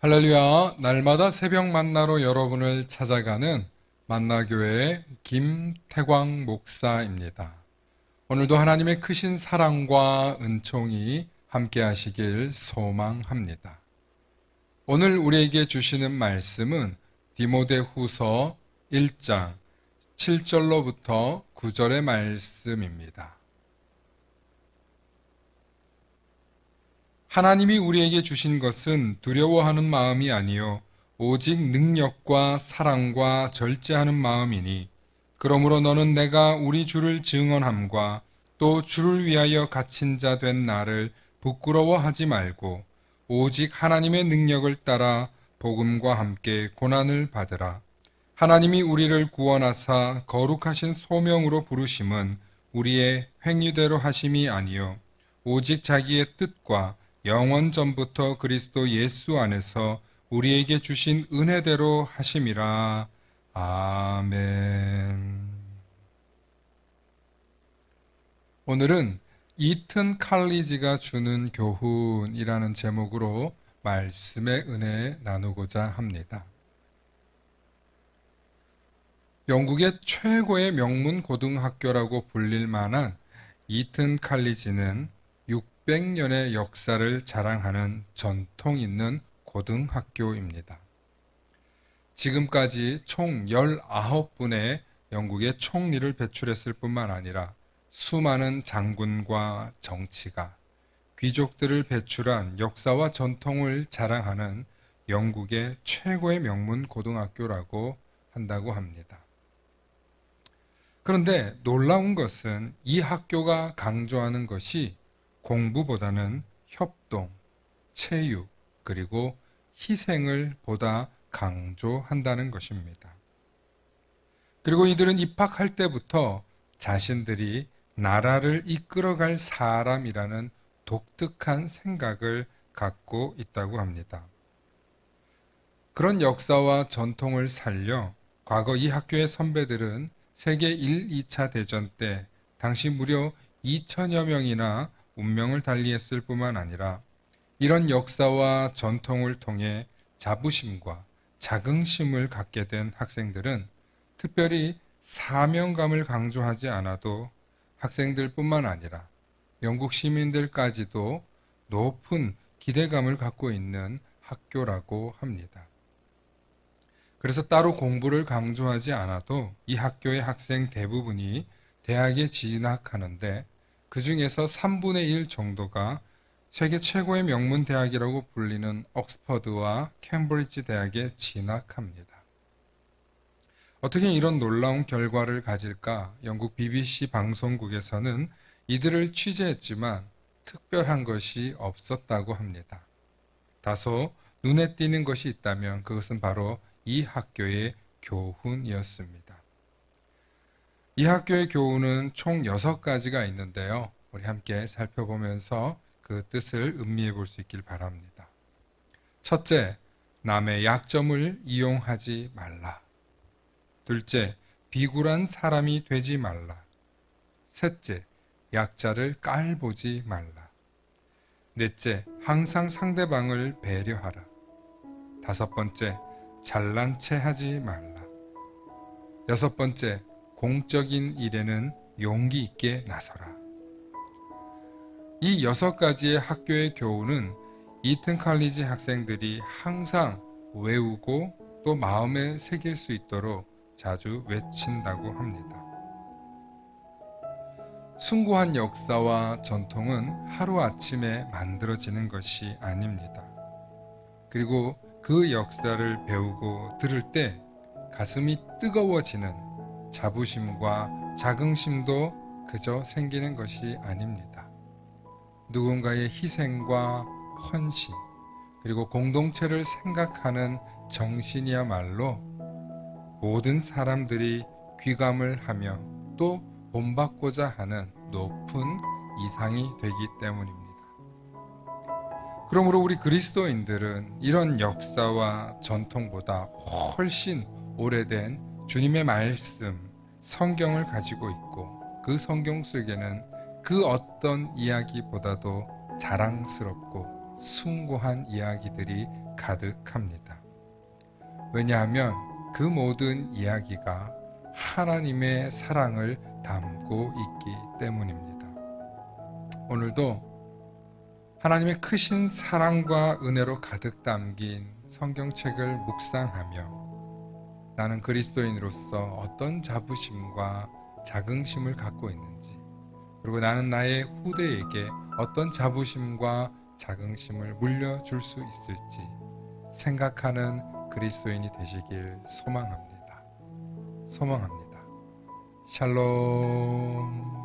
할렐루야, 날마다 새벽 만나러 여러분을 찾아가는 만나교회의 김태광 목사입니다. 오늘도 하나님의 크신 사랑과 은총이 함께 하시길 소망합니다. 오늘 우리에게 주시는 말씀은 디모데후서 1장 7절로부터 9절의 말씀입니다. 하나님이 우리에게 주신 것은 두려워하는 마음이 아니요 오직 능력과 사랑과 절제하는 마음이니 그러므로 너는 내가 우리 주를 증언함과 또 주를 위하여 갇힌 자 된 나를 부끄러워하지 말고 오직 하나님의 능력을 따라 복음과 함께 고난을 받으라. 하나님이 우리를 구원하사 거룩하신 소명으로 부르심은 우리의 행위대로 하심이 아니요 오직 자기의 뜻과 영원 전부터 그리스도 예수 안에서 우리에게 주신 은혜대로 하심이라. 아멘. 오늘은 이튼 칼리지가 주는 교훈이라는 제목으로 말씀의 은혜 나누고자 합니다. 영국의 최고의 명문 고등학교라고 불릴 만한 이튼 칼리지는 600년의 역사를 자랑하는 전통 있는 고등학교입니다. 지금까지 총 19분의 영국의 총리를 배출했을 뿐만 아니라 수많은 장군과 정치가, 귀족들을 배출한 역사와 전통을 자랑하는 영국의 최고의 명문 고등학교라고 한다고 합니다. 그런데 놀라운 것은 이 학교가 강조하는 것이 공부보다는 협동, 체육, 그리고 희생을 보다 강조한다는 것입니다. 그리고 이들은 입학할 때부터 자신들이 나라를 이끌어갈 사람이라는 독특한 생각을 갖고 있다고 합니다. 그런 역사와 전통을 살려 과거 이 학교의 선배들은 세계 1, 2차 대전 때 당시 무려 2천여 명이나 운명을 달리했을 뿐만 아니라 이런 역사와 전통을 통해 자부심과 자긍심을 갖게 된 학생들은 특별히 사명감을 강조하지 않아도 학생들뿐만 아니라 영국 시민들까지도 높은 기대감을 갖고 있는 학교라고 합니다. 그래서 따로 공부를 강조하지 않아도 이 학교의 학생 대부분이 대학에 진학하는데 그 중에서 3분의 1 정도가 세계 최고의 명문 대학이라고 불리는 옥스퍼드와 캠브리지 대학에 진학합니다. 어떻게 이런 놀라운 결과를 가질까? 영국 BBC 방송국에서는 이들을 취재했지만 특별한 것이 없었다고 합니다. 다소 눈에 띄는 것이 있다면 그것은 바로 이 학교의 교훈이었습니다. 이 학교의 교훈은 총 6가지가 있는데요. 우리 함께 살펴보면서 그 뜻을 음미해 볼 수 있길 바랍니다. 첫째, 남의 약점을 이용하지 말라. 둘째, 비굴한 사람이 되지 말라. 셋째, 약자를 깔보지 말라. 넷째, 항상 상대방을 배려하라. 다섯 번째, 잘난 체 하지 말라. 여섯 번째, 공적인 일에는 용기 있게 나서라. 이 6가지의 학교의 교훈은 이튼 칼리지 학생들이 항상 외우고 또 마음에 새길 수 있도록 자주 외친다고 합니다. 숭고한 역사와 전통은 하루아침에 만들어지는 것이 아닙니다. 그리고 그 역사를 배우고 들을 때 가슴이 뜨거워지는 자부심과 자긍심도 그저 생기는 것이 아닙니다. 누군가의 희생과 헌신, 그리고 공동체를 생각하는 정신이야말로 모든 사람들이 귀감을 하며 또 본받고자 하는 높은 이상이 되기 때문입니다. 그러므로 우리 그리스도인들은 이런 역사와 전통보다 훨씬 오래된 주님의 말씀, 성경을 가지고 있고 그 성경 속에는 그 어떤 이야기보다도 자랑스럽고 숭고한 이야기들이 가득합니다. 왜냐하면 그 모든 이야기가 하나님의 사랑을 담고 있기 때문입니다. 오늘도 하나님의 크신 사랑과 은혜로 가득 담긴 성경책을 묵상하며 나는 그리스도인으로서 어떤 자부심과 자긍심을 갖고 있는지, 그리고 나는 나의 후대에게 어떤 자부심과 자긍심을 물려줄 수 있을지 생각하는 그리스도인이 되시길 소망합니다. 샬롬.